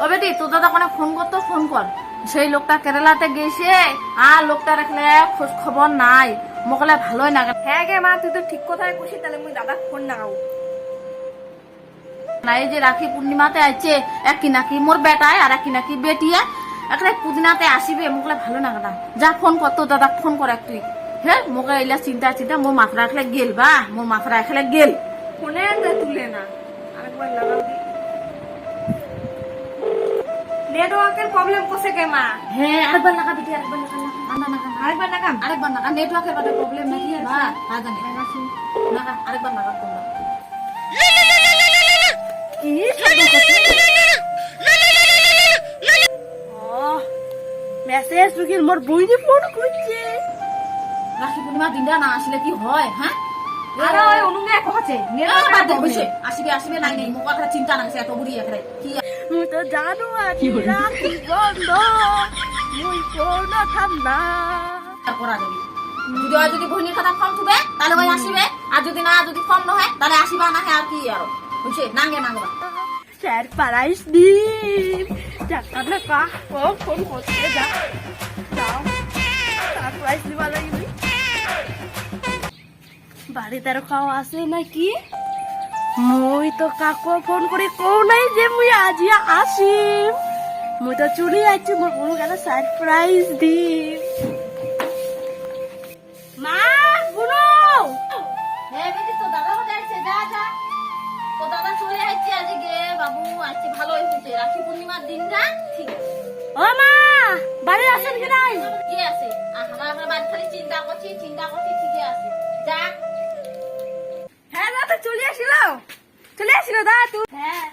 ও বেটি তোর দাদা কোনে ফোন করতো, ফোন কর। সেই লোকটা কেরালাতে গেছে আর লোকটা রাখলে খোঁজ খবর নাই, মোকলে ভালোই না। হ্যাঁ গে মা, তুই তো ঠিক কথাই কইছিস, তাহলে মুই দাদাক ফোন লাগাও। না এই যে রাখি পূর্ণিমাতে আছে, একই নাকি মোর বেটায় আর একই নাকি বেটিয়া একটা পুদিনাতে আসিবে, মোকলে ভালো না কাটা। যা ফোন কর তোর দাদা, ফোন কর এক তুই। হ্যাঁ মোকে এলা চিন্তা চিন্তা মোর মাথা রাখলে গেল বা মোর মাথা রাখলে গেল। ফোনে তুলে না, আরেকবার লাগাও দি। নেটওয়ার্কের প্রবলেম কোসে গে মা? হ্যাঁ আরেকবার লাগা বেটি, আরেকবার লাগা, আরেকবার লাগাম? আরেকবার লাগা। নেটওয়ার্কের বাদে প্রবলেম নাকি বা তা জানি লাগা, আরেকবার লাগা তোমরা। কি শব্দ করছে? মেসেজ রুকির মোর বইনে ফোন করছে। রাখি পূর্ণিমা দিনটা না আসলে কি হয়? হ্যাঁ আরে ওই অনুঙ্গে কহছে আসিবে আসিবে নাই নাই মোক কথা চিন্তা না এত বুড়ি এখানে কি মুই তো জানো আছি রাখি বন্ধ, মুই কোন ঠান্ডা করা যাবে। যদি হয় যদি বহিনীর কথা ফোন থুবে তাহলে ওই আসিবে, আর যদি না যদি ফোন নহয় তাহলে আসিবা না। হ্যাঁ আর কি আর বুঝছে নাঙ্গে নাঙ্গবা স্যার পারাইস দিন টাকা না কা ও ফোন করতে যা যাও সারপ্রাইজ দিবা লাগবে। বাড়িতে আর খাওয়া আছে নাকি? মুই তো কাকু ফোন করে কও নাই যে মুই আজিয়া আসিম। মুই তো চলে যাচ্ছি, মোর বড় গেল সারপ্রাইজ দিম। মা বুনো হ্যাঁ বেটি তো দাদা কোথায় আছে? যা যা তো দাদা চলে আসছে আজকে। বাবু আসছে ভালোই হয়েছে, রাখি পূর্ণিমার দিনটা ঠিক আছে। ও মা বাড়ি আসেন কি নাই? কি আছে আমার বাড়ি খালি চিন্তা করছি ঠিকই আছে। যা হ্যাঁ দাদা চলে আসিল দাদা তুই। হ্যাঁ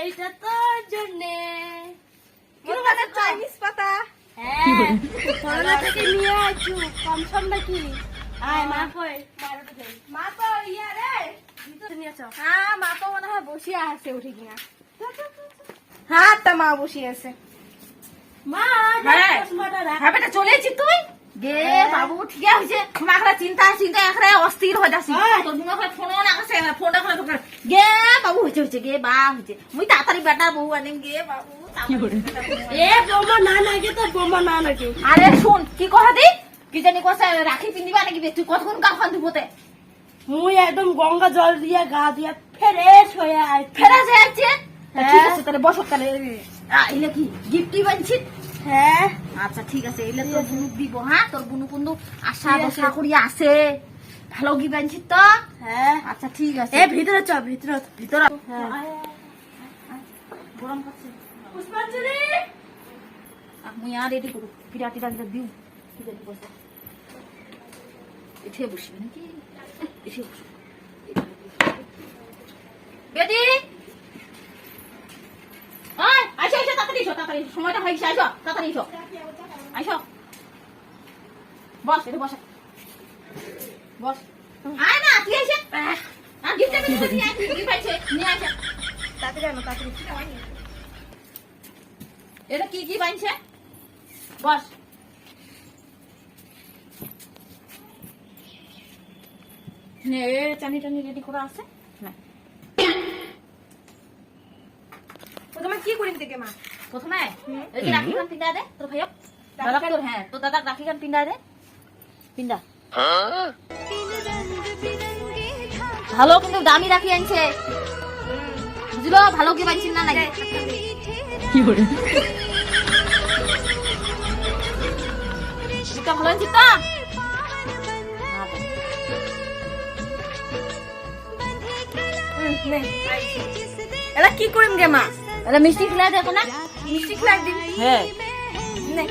এইটা তোর জন্যে চাইনিজ পাতা। হ্যাঁ করোনা থেকে নিয়ে আইছু, কম সম নাকি? আয় মা কই মা তো ইয়া রে ভিতরে নিয়ে আছো। হ্যাঁ মা তো মনে হয় বসিয়ে আছে উঠে কিনা। হ্যাঁ তা মা বসিয়ে আছে। মা হ্যাঁ হ্যাঁ বেটা চলে এসেছি তুই গে বাবু ঠিক আছে। মাখরা চিন্তা এখানে অস্থির হয়ে যাচ্ছি। তোর বুনো করে ফোন না আসে, ফোনটা করে ঢোকার গে বাবু হয়েছে গে বা হয়েছে। মুই তাড়াতাড়ি বেটার বউ আনিম গে বাবু। এ বোমা না নাকি তো বোমা না নাকি? আরে শুন কি কথা দি কি জানি কসে রাখি পিন্দিবা নাকি তুই কতক্ষণ কাফান ধুবতে? মুই একদম গঙ্গা জল দিয়ে গা দিয়ে ফ্রেশ হয়ে আই। ফেরা যাচ্ছে ঠিক আছে তাহলে বসো তাহলে। এলে কি গিফটই বানছি? হ্যাঁ আচ্ছা ঠিক আছে, এলে তোর বুনু দিব। হ্যাঁ তোর বুনু কিন্তু আশা বসা করি আছে, ভালো গিফট আনছি তো। হ্যাঁ আচ্ছা ঠিক আছে। এ ভিতরে চ ভিতরে ভিতরে হ্যাঁ গরম করছে। পুষ্পাঞ্জলি মুই আর রেডি করু পিরাটি ডাক্তার দিউ কি জানি বসে এঠে বসবি নাকি? এঠে বসবি বেটি। আইসো আইসো তাড়াতাড়ি এসো, তাড়াতাড়ি সময়টা হয়েছে। আইসো তাড়াতাড়ি এসো, আইসো বস এটা বস বস। আয় না তুই এসে গিফট নিয়ে আসে তাড়াতাড়ি আনো তাড়াতাড়ি। এটা কি কি বানছে বস। নে চানি টানি রেডি করা আছে না? প্রথমে কি করিম থেকে মা? প্রথমে এই যে রাখি খান পিন্ডা দে তোর ভাইয়া দাদা তোর। হ্যাঁ তোর দাদা রাখি খান পিন্ডা দে পিন্ডা। ভালো কিন্তু দামি রাখি আনছে বুঝলো, ভালো কি বানছিস না নাকি? কি করে ভালো আনছিস তো? এটা কি করিম গে মা? এটা মিষ্টি খিলাই দেখো না, মিষ্টি খেলাই দিন। হ্যাঁ নে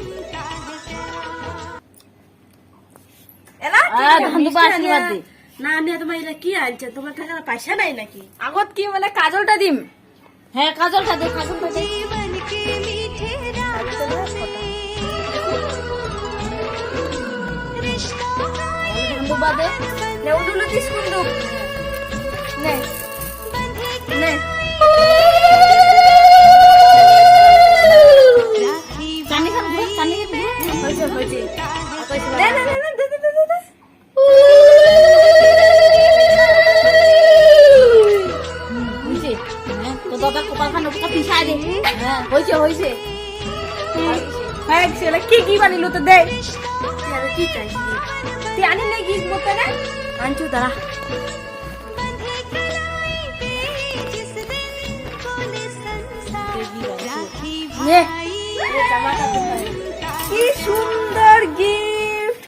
এলা আশীর্বাদ দে। না আমি তোমার এটা কি আনছে? তোমার টাকা পয়সা নাই নাকি? আগত কি মানে কাজলটা দিম? হ্যাঁ কাজলটা দে, কাজলটা দে। ধন্যবাদ দে। নে উডুলো কিস কুন্ডু নে নে চানি খান ঘুরে, চানি খান ঘুরে। হয়েছে হয়েছে। নে নে নে নে দে দে দে দে। বুঝছি তো দাদা কপাল খান ওটা পিছায় দে। হ্যাঁ হয়েছে হয়েছে হ্যাঁ সেটা কি কি বানিলো তো দেখ কি চাইছি তুই আনি নাই কি বলতে না আনছু দাঁড়া নে জামাটা কি সুন্দর